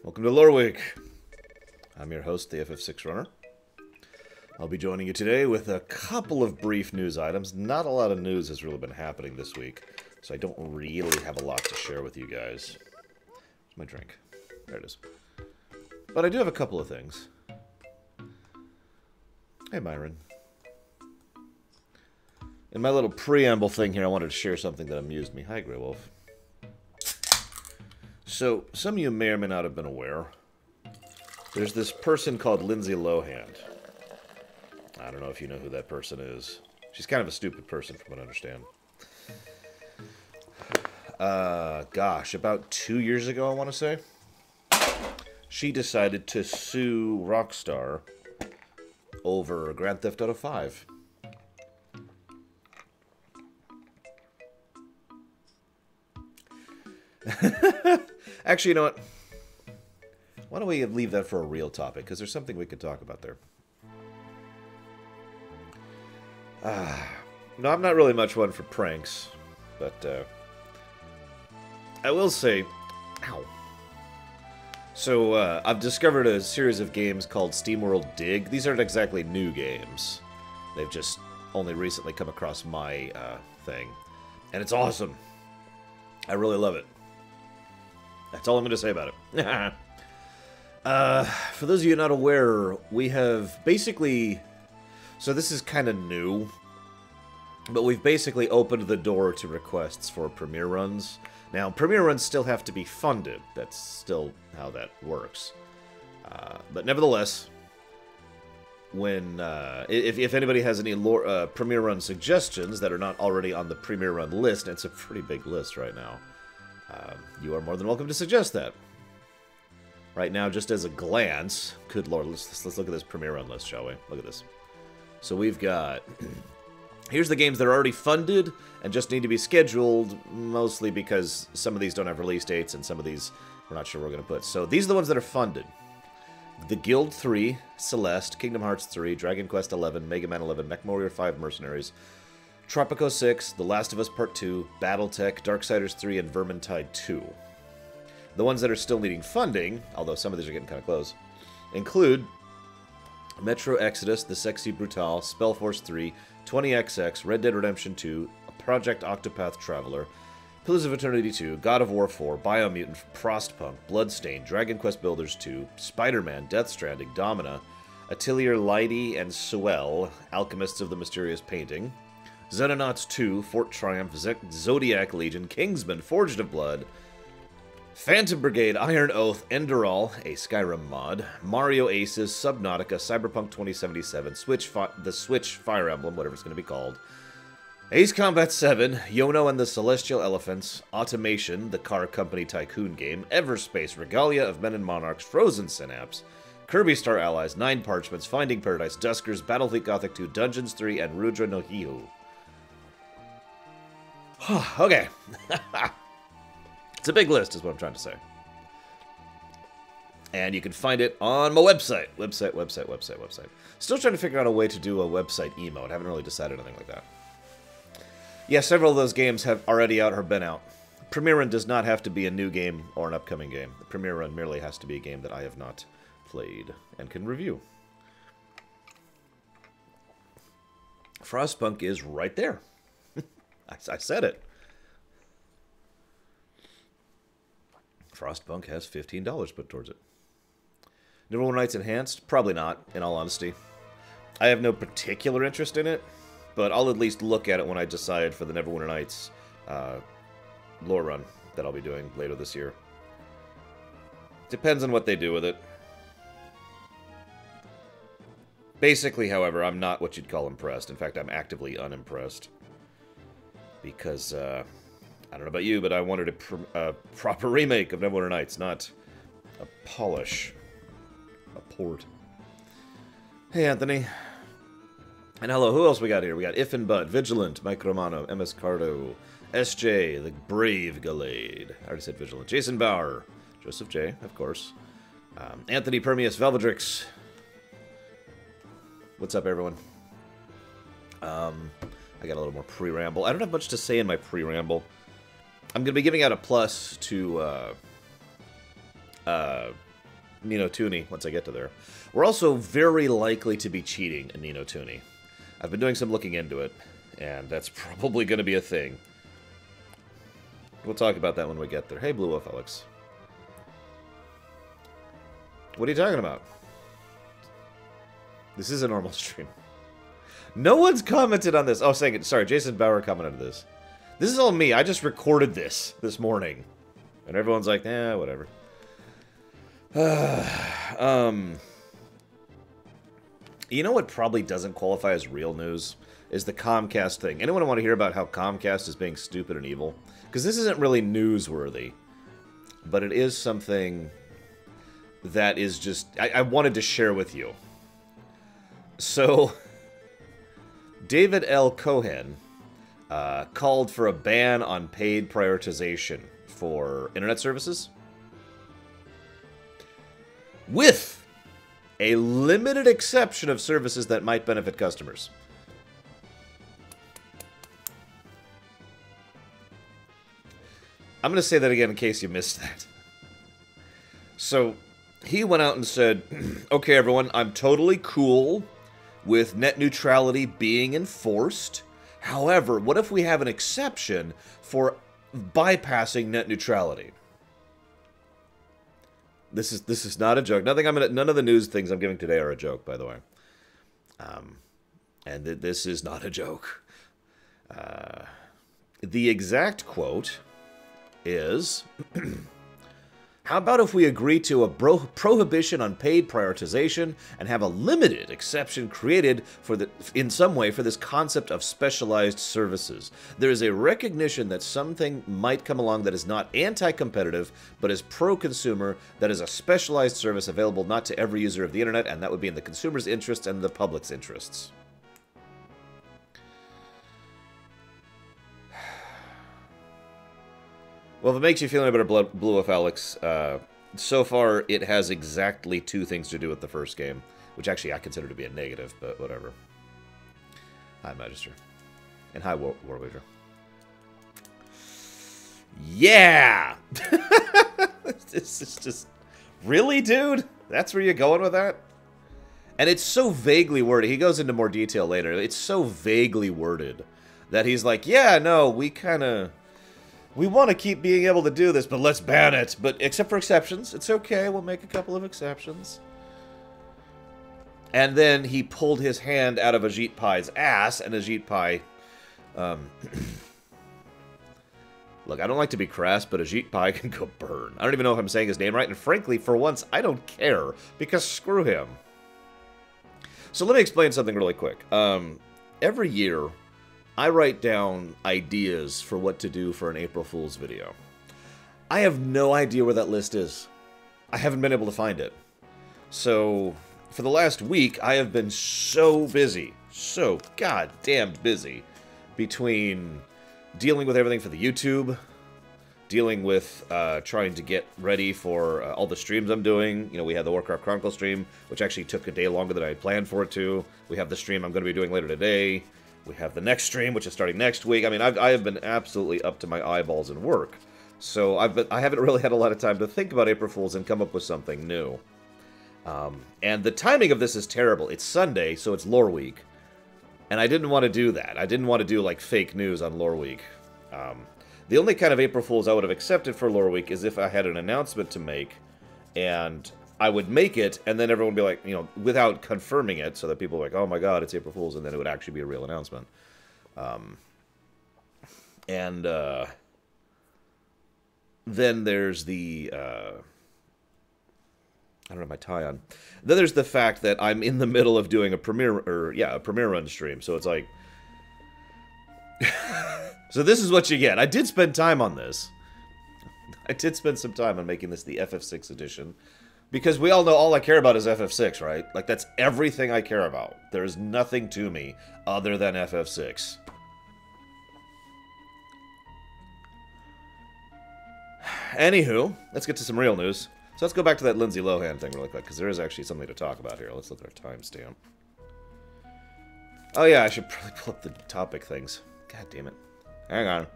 Welcome to Loreweek. I'm your host, the FF6 Runner. I'll be joining you today with a couple of brief news items. Not a lot of news has really been happening this week, so I don't really have a lot to share with you guys. Where's my drink? There it is. But I do have a couple of things. Hey, Myron. In my little preamble thing here, I wanted to share something that amused me. Hi, Grey Wolf. So, some of you may or may not have been aware. There's this person called Lindsay Lohan. I don't know if you know who that person is. She's kind of a stupid person, from what I understand. Gosh, about 2 years ago, I want to say, she decided to sue Rockstar over Grand Theft Auto 5. Actually, you know what? Why don't we leave that for a real topic? Because there's something we could talk about there. No, I'm not really much one for pranks, but I will say, ow. So I've discovered a series of games called SteamWorld Dig. These aren't exactly new games. They've just only recently come across my thing, and it's awesome. I really love it. That's all I'm going to say about it. For those of you not aware, we have basically... So this is kind of new, but we've basically opened the door to requests for premiere runs. Now, premiere runs still have to be funded. That's still how that works. But nevertheless, when if anybody has any premiere run suggestions that are not already on the premiere run list, and it's a pretty big list right now, you are more than welcome to suggest that. Right now, just as a glance, good lord, let's look at this premiere run list, shall we? Look at this. So we've got, here's the games that are already funded and just need to be scheduled, mostly because some of these don't have release dates and some of these we're not sure we're going to put. So these are the ones that are funded. The Guild 3, Celeste, Kingdom Hearts 3, Dragon Quest 11, Mega Man 11, MechWarrior 5 Mercenaries, Tropico 6, The Last of Us Part 2, Battletech, Darksiders 3, and Vermintide 2. The ones that are still needing funding, although some of these are getting kind of close, include Metro Exodus, The Sexy Brutale, Spellforce 3, 20XX, Red Dead Redemption 2, Project Octopath Traveler, Pillars of Eternity 2, God of War 4, Biomutant, Frostpunk, Bloodstained, Dragon Quest Builders 2, Spider-Man, Death Stranding, Domina, Atelier Lighty and Suel, Alchemists of the Mysterious Painting, Xenonauts 2, Fort Triumph, Zodiac Legion, Kingsman, Forged of Blood, Phantom Brigade, Iron Oath, Enderal, a Skyrim mod, Mario Aces, Subnautica, Cyberpunk 2077, the Switch Fire Emblem, whatever it's going to be called, Ace Combat 7, Yono and the Celestial Elephants, Automation, the Car Company Tycoon game, Everspace, Regalia of Men and Monarchs, Frozen Synapse, Kirby Star Allies, Nine Parchments, Finding Paradise, Duskers, Battlefleet Gothic 2, Dungeons 3, and Rudra no Hihu. Okay. It's a big list, is what I'm trying to say. And you can find it on my website. Website. Still trying to figure out a way to do a website emote. Haven't really decided anything like that. Yeah, several of those games have already out or been out. Premiere Run does not have to be a new game or an upcoming game. The Premiere Run merely has to be a game that I have not played and can review. Frostpunk is right there. I said it. Frostpunk has $15 put towards it. Neverwinter Nights Enhanced? Probably not, in all honesty. I have no particular interest in it, but I'll at least look at it when I decide for the Neverwinter Nights lore run that I'll be doing later this year. Depends on what they do with it. Basically, however, I'm not what you'd call impressed. In fact, I'm actively unimpressed. Because, I don't know about you, but I wanted a proper remake of Neverwinter Nights, not a polish. A port. Hey, Anthony. And hello, who else we got here? We got If and Bud, Vigilant, Mike Romano, MS Cardo, SJ, the Brave Gallade. I already said Vigilant. Jason Bauer, Joseph J, of course. Anthony Permius, Velvedrix. What's up, everyone? I got a little more pre-ramble. I don't have much to say in my pre-ramble. I'm going to be giving out a plus to Ni no Tuni once I get to there. We're also very likely to be cheating in Ni no Tuni. I've been doing some looking into it, and that's probably going to be a thing. We'll talk about that when we get there. Hey, Blue Wolf Alex. What are you talking about? This is a normal stream. No one's commented on this. Oh, saying it. Sorry, Jason Bauer commented on this. This is all me. I just recorded this morning. And everyone's like, eh, whatever. You know what probably doesn't qualify as real news? Is the Comcast thing. Anyone want to hear about how Comcast is being stupid and evil? Because this isn't really newsworthy. But it is something that is just... I wanted to share with you. So, David L. Cohen called for a ban on paid prioritization for internet services. With a limited exception of services that might benefit customers. I'm going to say that again in case you missed that. So, he went out and said, okay, everyone, I'm totally cool with net neutrality being enforced. However, what if we have an exception for bypassing net neutrality? This is not a joke. None of the news things I'm giving today are a joke, by the way. And this is not a joke. The exact quote is, how about if we agree to a prohibition on paid prioritization and have a limited exception created in some way for this concept of specialized services? There is a recognition that something might come along that is not anti-competitive, but is pro-consumer, that is a specialized service available not to every user of the internet, and that would be in the consumer's interests and the public's interests. Well, if it makes you feel any better, Blue Wolf Alex, so far it has exactly two things to do with the first game, which actually I consider to be a negative, but whatever. Hi, Magister. And hi, Warweaver. Yeah! This is just... Really, dude? That's where you're going with that? And it's so vaguely worded. He goes into more detail later. It's so vaguely worded that he's like, yeah, no, we kind of... We want to keep being able to do this, but let's ban it. But except for exceptions, it's okay. We'll make a couple of exceptions. And then he pulled his hand out of Ajit Pai's ass, and Ajit Pai... Look, I don't like to be crass, but Ajit Pai can go burn. I don't even know if I'm saying his name right, and frankly, for once, I don't care, because screw him. So let me explain something really quick. Every year, I write down ideas for what to do for an April Fool's video. I have no idea where that list is. I haven't been able to find it. So, for the last week, I have been so busy, so goddamn busy, between dealing with everything for the YouTube, dealing with trying to get ready for all the streams I'm doing. You know, we had the Warcraft Chronicle stream, which actually took a day longer than I had planned for it to. We have the stream I'm going to be doing later today. We have the next stream, which is starting next week. I mean, I have been absolutely up to my eyeballs in work. So I haven't really had a lot of time to think about April Fools and come up with something new. And the timing of this is terrible. It's Sunday, so it's Loreweek. And I didn't want to do that. I didn't want to do, like, fake news on Loreweek. The only kind of April Fools I would have accepted for Loreweek is if I had an announcement to make, and I would make it, and then everyone would be like, you know, without confirming it, so that people are like, oh my god, it's April Fool's, and then it would actually be a real announcement. Then there's the, I don't have my tie on. Then there's the fact that I'm in the middle of doing a premiere run stream, so it's like... So this is what you get. I did spend time on this. I did spend some time on making this the FF6 edition. Because we all know all I care about is FF6, right? Like, that's everything I care about. There is nothing to me other than FF6. Anywho, let's get to some real news. So let's go back to that Lindsay Lohan thing really quick, because there is actually something to talk about here. Let's look at our timestamp. Oh yeah, I should probably pull up the topic things. God damn it. Hang on.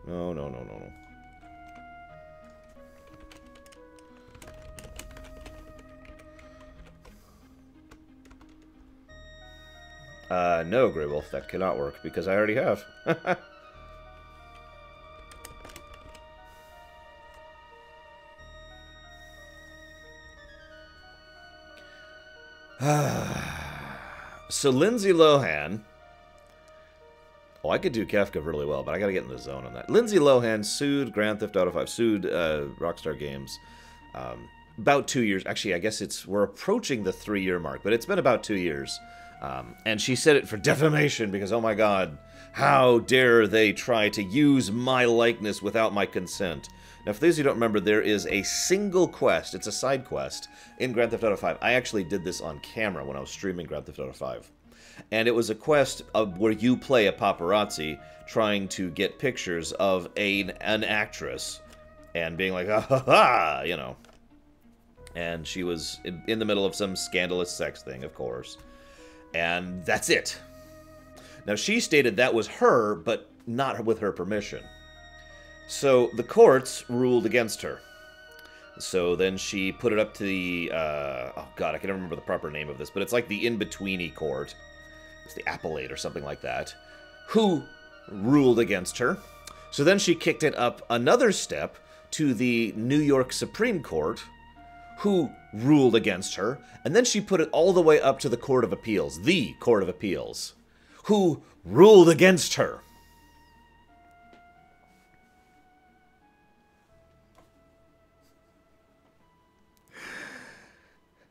No. No, Grey Wolf, that cannot work, because I already have. So Lindsay Lohan... Oh, I could do Kefka really well, but I gotta get in the zone on that. Lindsay Lohan sued Grand Theft Auto 5, sued Rockstar Games about 2 years. Actually, I guess we're approaching the 3-year mark, but it's been about 2 years. And she said it for defamation because, oh my god, how dare they try to use my likeness without my consent. Now, for those who don't remember, there is a single quest, it's a side quest, in Grand Theft Auto 5. I actually did this on camera when I was streaming Grand Theft Auto 5. And it was a quest where you play a paparazzi trying to get pictures of an actress and being like, ha ha ha, you know. And she was in the middle of some scandalous sex thing, of course. And that's it. Now, she stated that was her, but not with her permission. So the courts ruled against her. So then she put it up to the, oh god, I can never remember the proper name of this, but it's like the in-betweeny court. It's the appellate or something like that, who ruled against her. So then she kicked it up another step to the New York Supreme Court, who ruled against her, and then she put it all the way up to the Court of Appeals, the Court of Appeals, who ruled against her.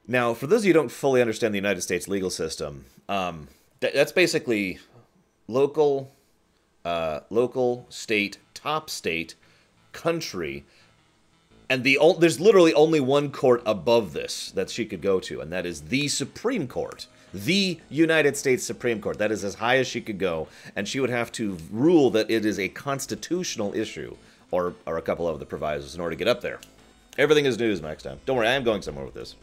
Now, for those of you who don't fully understand the United States legal system, that's basically local, state, top state, country, and there's literally only one court above this that she could go to, and that is the Supreme Court. The United States Supreme Court. That is as high as she could go, and she would have to rule that it is a constitutional issue, or a couple of the provisos in order to get up there. Everything is news, Max Time. Don't worry, I am going somewhere with this.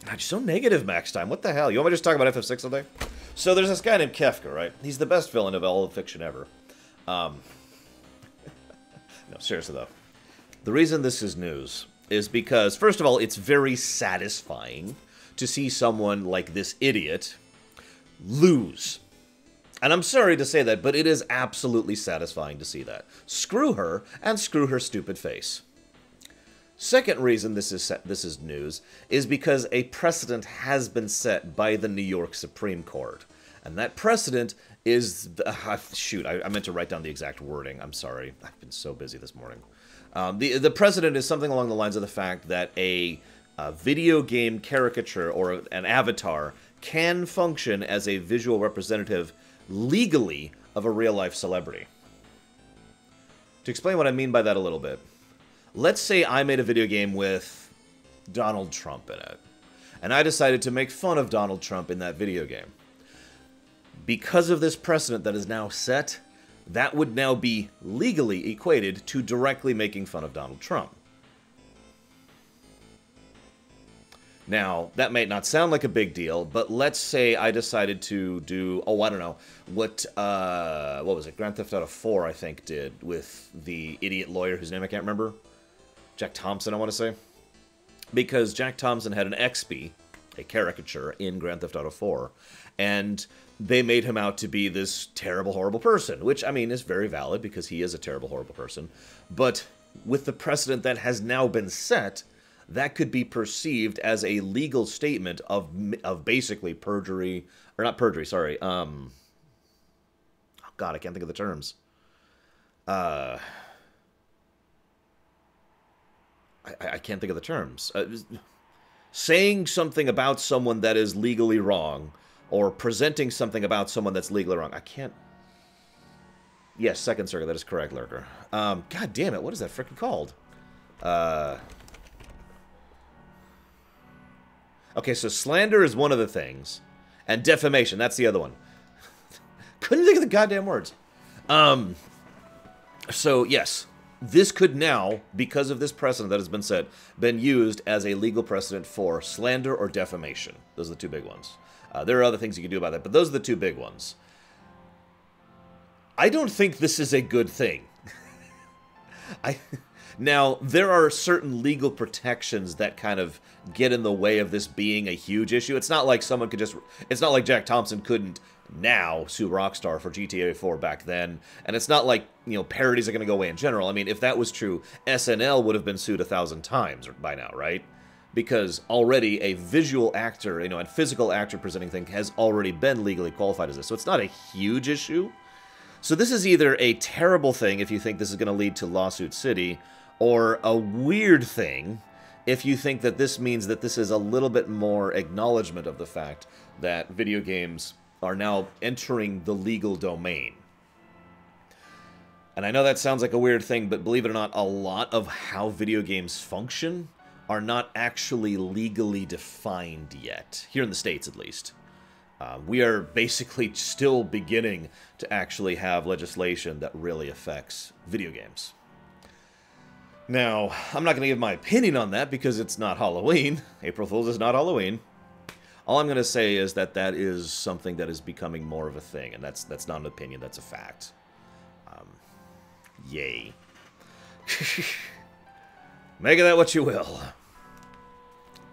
God, you're so negative, Max Time. What the hell? You want me to just talk about FF6 all day? So there's this guy named Kefka, right? He's the best villain of all of fiction ever. No, seriously, though. The reason this is news is because, first of all, it's very satisfying to see someone like this idiot lose. And I'm sorry to say that, but it is absolutely satisfying to see that. Screw her, and screw her stupid face. Second reason this is news is because a precedent has been set by the New York Supreme Court. And that precedent is... shoot, I meant to write down the exact wording. I'm sorry. I've been so busy this morning. The precedent is something along the lines of the fact that a video game caricature or an avatar can function as a visual representative legally of a real-life celebrity. To explain what I mean by that a little bit, let's say I made a video game with Donald Trump in it, and I decided to make fun of Donald Trump in that video game. Because of this precedent that is now set, that would now be legally equated to directly making fun of Donald Trump. Now, that may not sound like a big deal, but let's say I decided to do, oh, I don't know, what was it, Grand Theft Auto 4, I think, did with the idiot lawyer whose name I can't remember? Jack Thompson, I want to say. Because Jack Thompson had an XP, a caricature, in Grand Theft Auto 4, and they made him out to be this terrible, horrible person, which, I mean, is very valid because he is a terrible, horrible person. But with the precedent that has now been set, that could be perceived as a legal statement of basically perjury, or not perjury, sorry, oh god, I can't think of the terms. I can't think of the terms. Saying something about someone that is legally wrong, or presenting something about someone that's legally wrong. I can't... Yes, Second Circuit, that is correct, Lurker. God damn it, what is that frickin' called? Okay, so slander is one of the things. And defamation, that's the other one. Couldn't think of the goddamn words. So, yes. This could now, because of this precedent that has been set, been used as a legal precedent for slander or defamation. Those are the two big ones. There are other things you can do about that, but those are the two big ones. I don't think this is a good thing. I now there are certain legal protections that kind of get in the way of this being a huge issue. It's not like someone could just. It's not like Jack Thompson couldn't now sue Rockstar for GTA 4 back then, and it's not like parodies are going to go away in general. I mean, if that was true, SNL would have been sued 1,000 times by now, right? Because already a visual actor, and physical actor presenting thing has already been legally qualified as this. So it's not a huge issue. So this is either a terrible thing if you think this is going to lead to Lawsuit City, or a weird thing if you think that this means that this is a little bit more acknowledgement of the fact that video games are now entering the legal domain. And I know that sounds like a weird thing, but believe it or not, a lot of how video games function are not actually legally defined yet, here in the States at least. We are basically still beginning to actually have legislation that really affects video games. Now, I'm not going to give my opinion on that because it's not Halloween. April Fool's is not Halloween. All I'm going to say is that that is something that is becoming more of a thing, and that's not an opinion, that's a fact. Yay. Make of that what you will.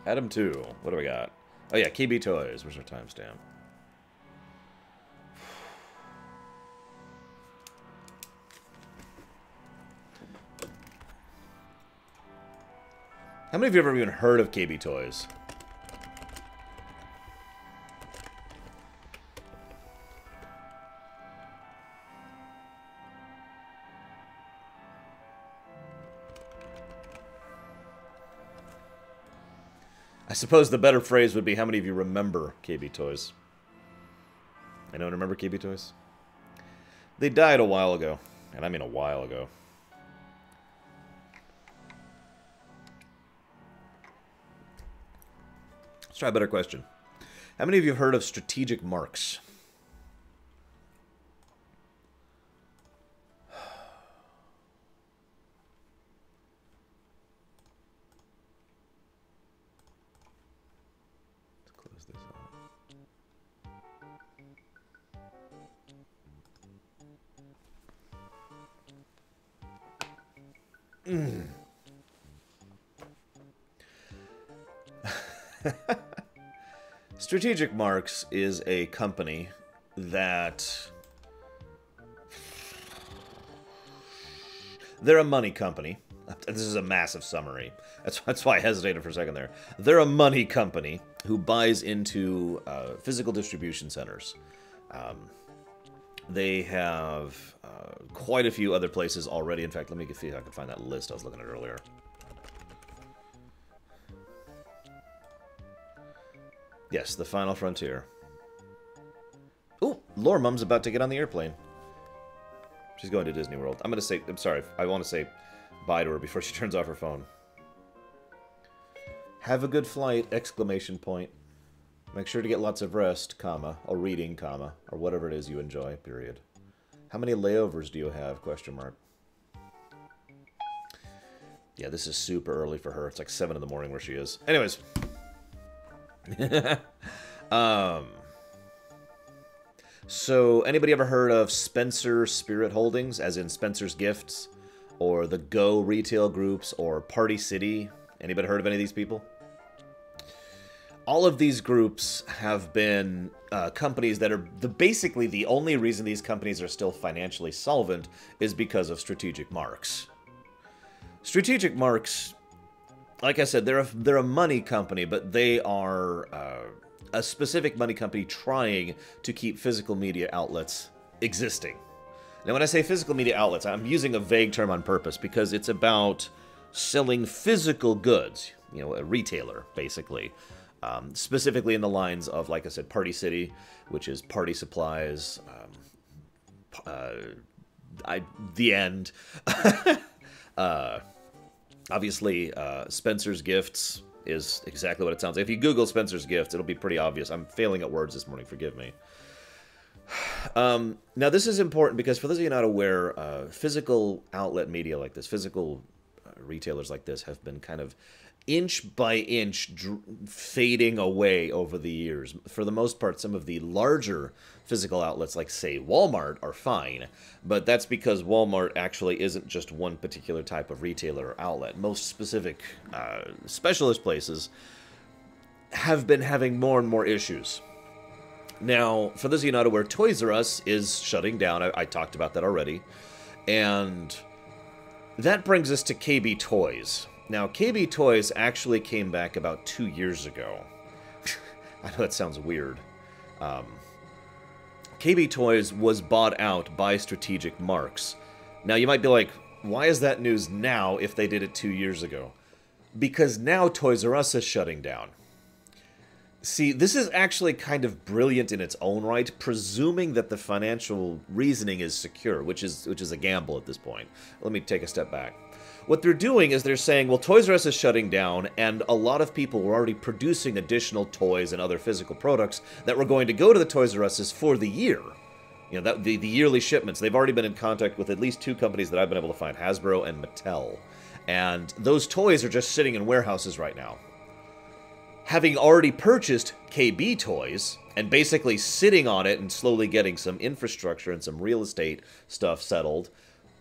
Adam 2. What do we got? Oh yeah, KB Toys. Where's our timestamp? How many of you have ever even heard of KB Toys? I suppose the better phrase would be, how many of you remember KB Toys? Anyone remember KB Toys? They died a while ago, and I mean a while ago. Let's try a better question. How many of you have heard of strategic marks? Strategic Marks is a company that... They're a money company. This is a massive summary. That's why I hesitated for a second there. They're a money company who buys into physical distribution centers. They have quite a few other places already. In fact, let me see if I can find that list I was looking at earlier. Yes, the Final Frontier. Ooh, Lore Mum's about to get on the airplane. She's going to Disney World. I'm sorry, I want to say bye to her before she turns off her phone. Have a good flight, exclamation point. Make sure to get lots of rest, comma, or reading, comma, or whatever it is you enjoy, period. How many layovers do you have, question mark? Yeah, this is super early for her. It's like 7 in the morning where she is. Anyways. So, anybody ever heard of Spencer Spirit Holdings, as in Spencer's Gifts, or the Go Retail Groups, or Party City? Anybody heard of any of these people? All of these groups have been companies that are basically the only reason these companies are still financially solvent is because of Strategic Marks. Strategic Marks, like I said, they're a money company, but they are a specific money company trying to keep physical media outlets existing. Now, when I say physical media outlets, I'm using a vague term on purpose because it's about selling physical goods, a retailer, basically. Specifically in the lines of, like I said, Party City, which is party supplies, the end. Obviously, Spencer's Gifts is exactly what it sounds like. If you Google Spencer's Gifts, it'll be pretty obvious. I'm failing at words this morning, forgive me. Now, this is important because for those of you not aware, physical outlet media like this, physical retailers like this have been kind of inch by inch fading away over the years. For the most part, some of the larger physical outlets like, say, Walmart are fine, but that's because Walmart actually isn't just one particular type of retailer or outlet. Most specific specialist places have been having more and more issues. Now, for those of you not aware, Toys R Us is shutting down. I talked about that already. And that brings us to KB Toys. Now, KB Toys actually came back about 2 years ago. I know that sounds weird. KB Toys was bought out by Strategic Marks. Now, you might be like, why is that news now if they did it 2 years ago? Because now Toys R Us is shutting down. See, this is actually kind of brilliant in its own right, presuming that the financial reasoning is secure, which is a gamble at this point. Let me take a step back. What they're doing is they're saying, well, Toys R Us is shutting down, and a lot of people were already producing additional toys and other physical products that were going to go to the Toys R Us's for the year. You know, the yearly shipments. They've already been in contact with at least 2 companies that I've been able to find, Hasbro and Mattel. And those toys are just sitting in warehouses right now. Having already purchased KB Toys, and basically sitting on it and slowly getting some infrastructure and some real estate stuff settled,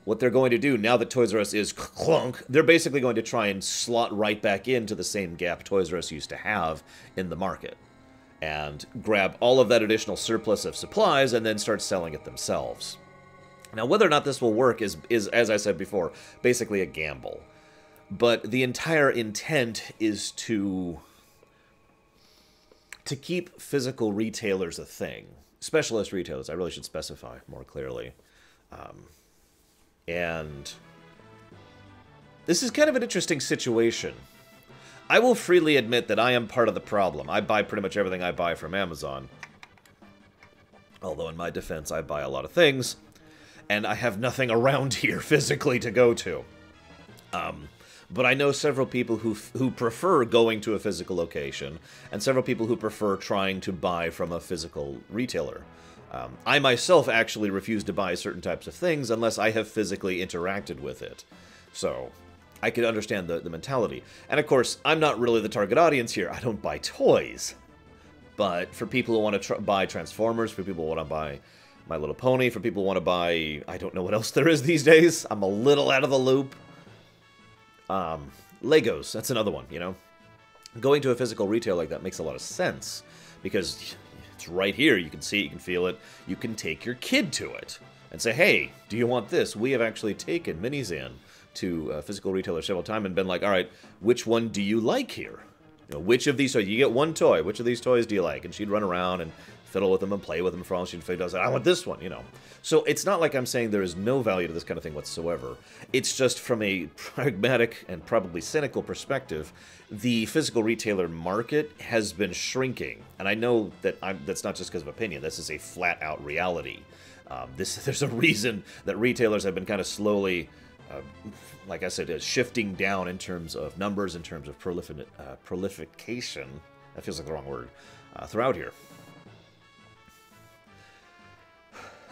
what they're going to do, now that Toys R Us is clunk, they're basically going to try and slot right back into the same gap Toys R Us used to have in the market. And grab all of that additional surplus of supplies and then start selling it themselves. Now, whether or not this will work is, as I said before, basically a gamble. But the entire intent is to keep physical retailers a thing. Specialist retailers, I really should specify more clearly. And this is kind of an interesting situation. I will freely admit that I am part of the problem. I buy pretty much everything I buy from Amazon. Although in my defense, I buy a lot of things, and I have nothing around here physically to go to. But I know several people who prefer going to a physical location, and several people who prefer trying to buy from a physical retailer. I myself actually refuse to buy certain types of things unless I have physically interacted with it. So, I could understand the mentality. And of course, I'm not really the target audience here. I don't buy toys. But for people who want to buy Transformers, for people who want to buy My Little Pony, for people who want to buy, I don't know what else there is these days. I'm a little out of the loop. Legos, that's another one, you know? Going to a physical retail like that makes a lot of sense, because it's right here, you can see it, you can feel it, you can take your kid to it, and say, hey, do you want this? We have actually taken Minis in to a physical retailer several times and been like, alright, which one do you like here? You know, which of these toys, you get one toy, which of these toys do you like? And she'd run around and fiddle with them and play with them for all she'd figure out, I want this one, you know. So it's not like I'm saying there is no value to this kind of thing whatsoever. It's just from a pragmatic and probably cynical perspective, the physical retailer market has been shrinking. And I know that that's not just because of opinion. This is a flat-out reality. There's a reason that retailers have been kind of slowly, like I said, shifting down in terms of numbers, in terms of prolification. That feels like the wrong word. Throughout here.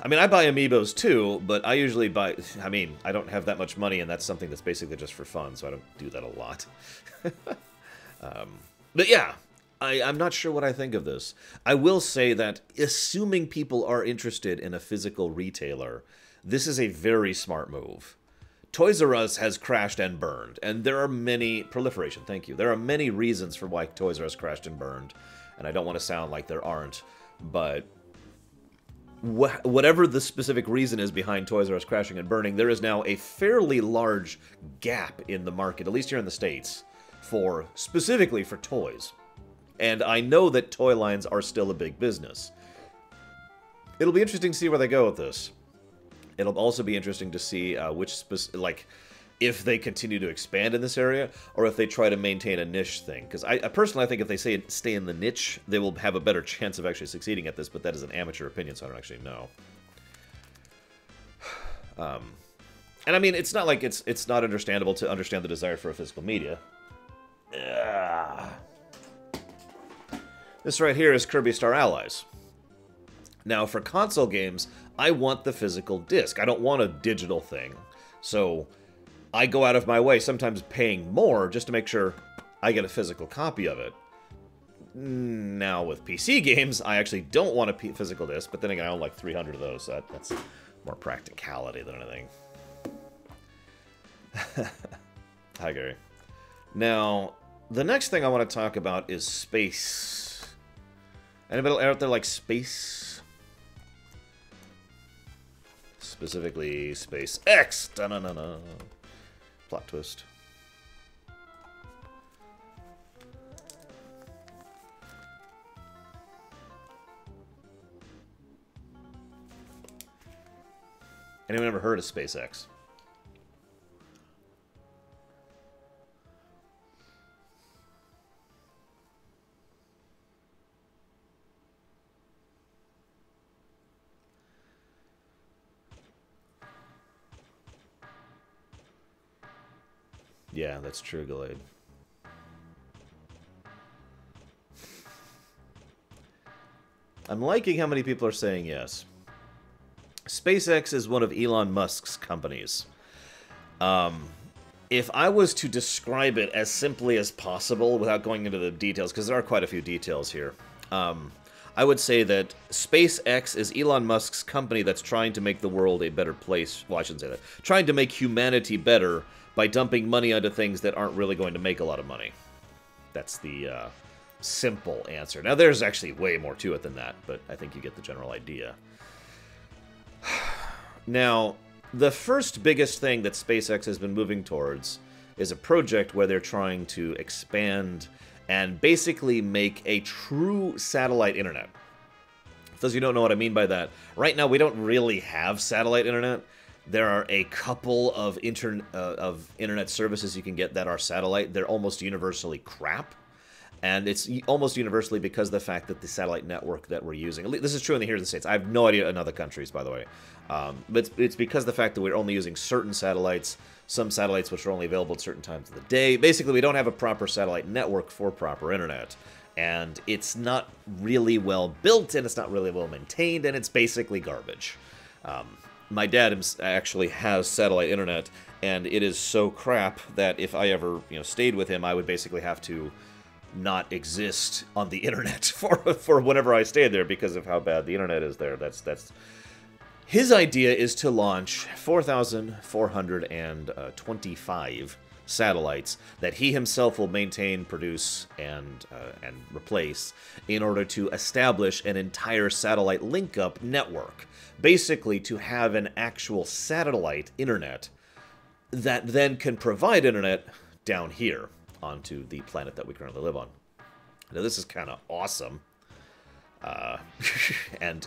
I mean, I buy amiibos too, but I usually buy, I mean, I don't have that much money, and that's something that's basically just for fun, so I don't do that a lot. But yeah, I'm not sure what I think of this. I will say that, assuming people are interested in a physical retailer, this is a very smart move. Toys R Us has crashed and burned, and there are many, proliferation, thank you. There are many reasons for why Toys R Us crashed and burned, and I don't want to sound like there aren't, but whatever the specific reason is behind Toys R Us crashing and burning, there is now a fairly large gap in the market, at least here in the States, specifically for toys. And I know that toy lines are still a big business. It'll be interesting to see where they go with this. It'll also be interesting to see if they continue to expand in this area, or if they try to maintain a niche thing. Because I personally think if they stay in the niche, they will have a better chance of actually succeeding at this, but that is an amateur opinion, so I don't actually know. And I mean, it's not like it's not understandable to understand the desire for a physical media. This right here is Kirby Star Allies. Now, for console games, I want the physical disc. I don't want a digital thing. So I go out of my way, sometimes paying more, just to make sure I get a physical copy of it. Now, with PC games, I actually don't want a physical disc, but then again, I own like 300 of those, so that's more practicality than anything. Hi, Gary. Now, the next thing I want to talk about is space. Anybody out there like space? Specifically, SpaceX. Da-na-na-na. Plot twist. Anyone ever heard of SpaceX? Yeah, that's true, Gallade. I'm liking how many people are saying yes. SpaceX is one of Elon Musk's companies. If I was to describe it as simply as possible without going into the details, because there are quite a few details here, I would say that SpaceX is Elon Musk's company that's trying to make the world a better place. Well, I shouldn't say that. Trying to make humanity better by dumping money onto things that aren't really going to make a lot of money. That's the simple answer. Now, there's actually way more to it than that, but I think you get the general idea. Now, the first biggest thing that SpaceX has been moving towards is a project where they're trying to expand and basically make a true satellite internet. For those of you who don't know what I mean by that, right now we don't really have satellite internet. There are a couple of internet services you can get that are satellite. They're almost universally crap. And it's almost universally because of the fact that the satellite network that we're using... This is true here in the States. I have no idea in other countries, by the way. But it's because of the fact that we're only using certain satellites, some satellites which are only available at certain times of the day. Basically, we don't have a proper satellite network for proper internet. And it's not really well built, and it's not really well maintained, and it's basically garbage. My dad actually has satellite internet, and it is so crap that if I ever stayed with him, I would basically have to not exist on the internet for whenever I stayed there because of how bad the internet is there. That's his idea is to launch 4,425 satellites that he himself will maintain, produce, and replace in order to establish an entire satellite link-up network. Basically, to have an actual satellite internet that then can provide internet down here onto the planet that we currently live on. Now, this is kind of awesome. And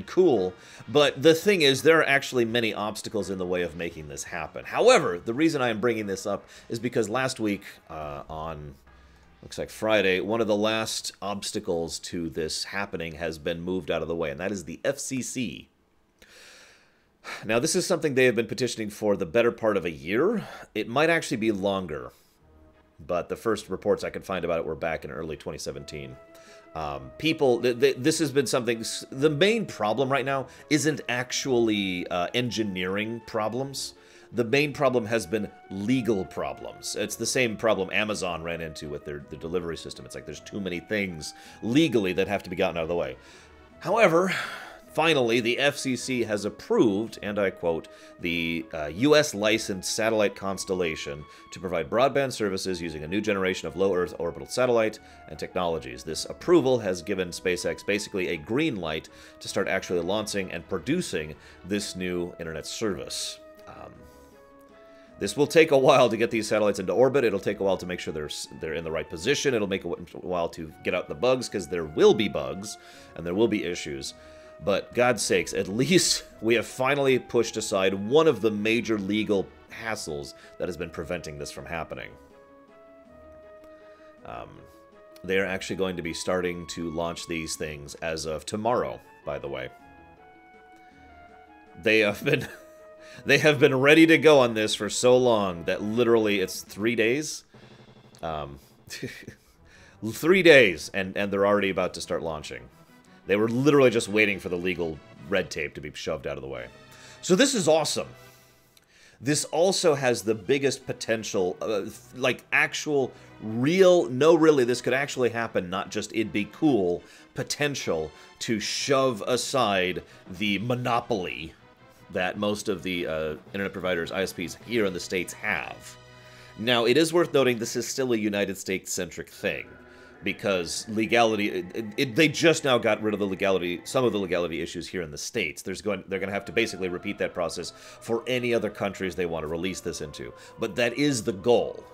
cool, but the thing is, there are actually many obstacles in the way of making this happen. However, the reason I am bringing this up is because last week, on, looks like Friday, one of the last obstacles to this happening has been moved out of the way, and that is the FCC. Now, this is something they have been petitioning for the better part of a year. It might actually be longer, but the first reports I could find about it were back in early 2017. This has been something... The main problem right now isn't actually engineering problems. The main problem has been legal problems. It's the same problem Amazon ran into with their delivery system. It's like there's too many things legally that have to be gotten out of the way. However, finally, the FCC has approved, and I quote, the U.S. licensed satellite constellation to provide broadband services using a new generation of low-Earth orbital satellite and technologies. This approval has given SpaceX basically a green light to start actually launching and producing this new internet service. This will take a while to get these satellites into orbit. It'll take a while to make sure they're in the right position. It'll make a while to get out the bugs, because there will be bugs and there will be issues. But God's sakes, at least we have finally pushed aside one of the major legal hassles that has been preventing this from happening. They are actually going to be starting to launch these things as of tomorrow, by the way. They have been ready to go on this for so long that literally it's 3 days. 3 days, and they're already about to start launching. They were literally just waiting for the legal red tape to be shoved out of the way. So this is awesome. this also has the biggest potential, like actual, real, no really, this could actually happen, not just it'd be cool, potential to shove aside the monopoly that most of the internet providers, ISPs here in the States have. Now, it is worth noting this is still a United States-centric thing, because legality, they just now got rid of the legality, some of the legality issues here in the States. They're going to have to basically repeat that process for any other countries they want to release this into. But that is the goal.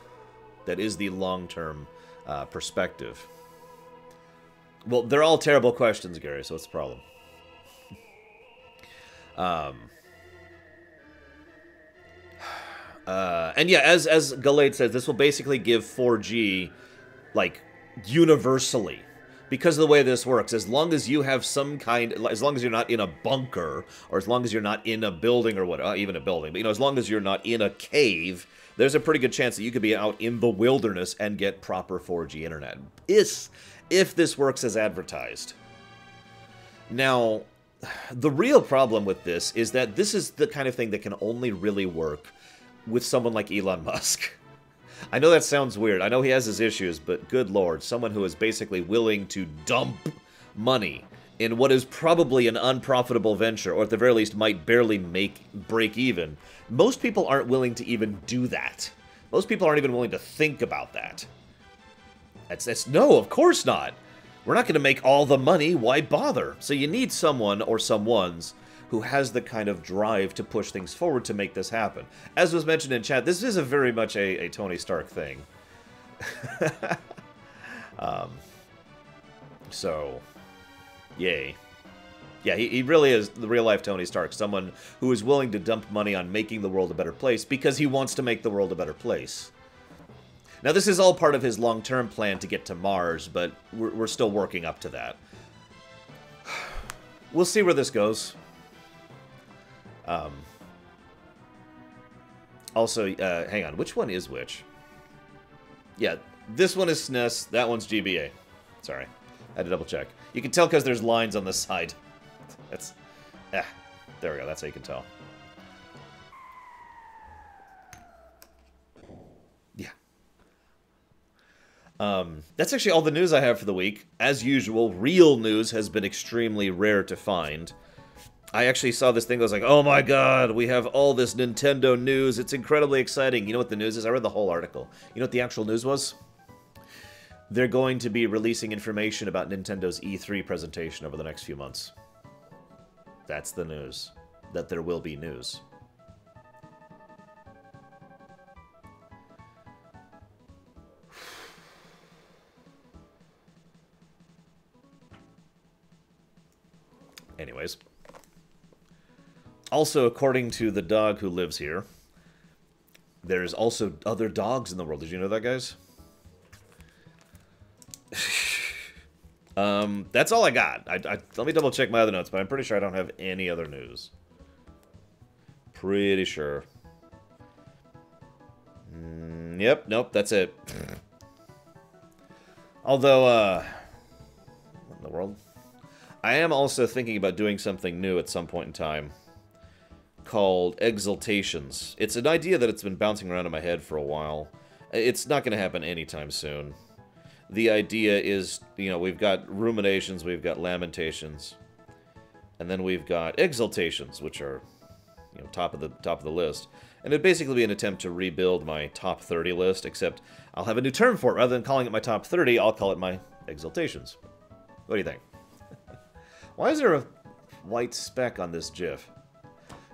That is the long-term perspective. Well, they're all terrible questions, Gary, so what's the problem? And yeah, as Galade says, this will basically give 4G, like, universally. Because of the way this works, as long as you have some kind, as long as you're not in a bunker, or as long as you're not in a building or what, even a building, but, you know, as long as you're not in a cave, there's a pretty good chance that you could be out in the wilderness and get proper 4G internet. If this works as advertised. Now, the real problem with this is that this is the kind of thing that can only really work with someone like Elon Musk. I know that sounds weird. I know he has his issues, but good lord, someone who is basically willing to dump money in what is probably an unprofitable venture, or at the very least might barely break even. Most people aren't willing to even do that. Most people aren't even willing to think about that. That's no, of course not. We're not going to make all the money. Why bother? So you need someone or someones who has the kind of drive to push things forward to make this happen. As was mentioned in chat, this is a very much a Tony Stark thing. So, yay. Yeah, he really is the real-life Tony Stark, someone who is willing to dump money on making the world a better place because he wants to make the world a better place. Now, this is all part of his long-term plan to get to Mars, but we're still working up to that. We'll see where this goes. Also, hang on, which one is which? Yeah, this one is SNES, that one's GBA. Sorry, I had to double check. You can tell because there's lines on the side. That's, there we go, that's how you can tell. Yeah. That's actually all the news I have for the week. As usual, real news has been extremely rare to find. I actually saw this thing that was like, oh my god, we have all this Nintendo news. It's incredibly exciting. You know what the news is? I read the whole article. You know what the actual news was? They're going to be releasing information about Nintendo's E3 presentation over the next few months. That's the news. That there will be news. Anyways. Also, according to the dog who lives here, there's also other dogs in the world. Did you know that, guys? That's all I got. Let me double check my other notes, but I'm pretty sure I don't have any other news. Pretty sure. Yep, nope, that's it. Although, what in the world? I am also thinking about doing something new at some point in time called Exaltations. It's an idea that it's been bouncing around in my head for a while. It's not going to happen anytime soon. The idea is, you know, we've got Ruminations, we've got Lamentations, and then we've got Exaltations, which are, you know, top of the list. And it'd basically be an attempt to rebuild my top 30 list, except I'll have a new term for it. Rather than calling it my top 30, I'll call it my Exaltations. What do you think? Why is there a white speck on this GIF?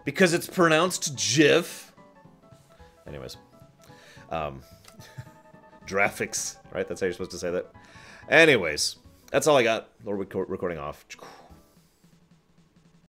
Because it's pronounced GIF. Anyways. Graphics, right? That's how you're supposed to say that. Anyways, that's all I got. Loreweek recording off.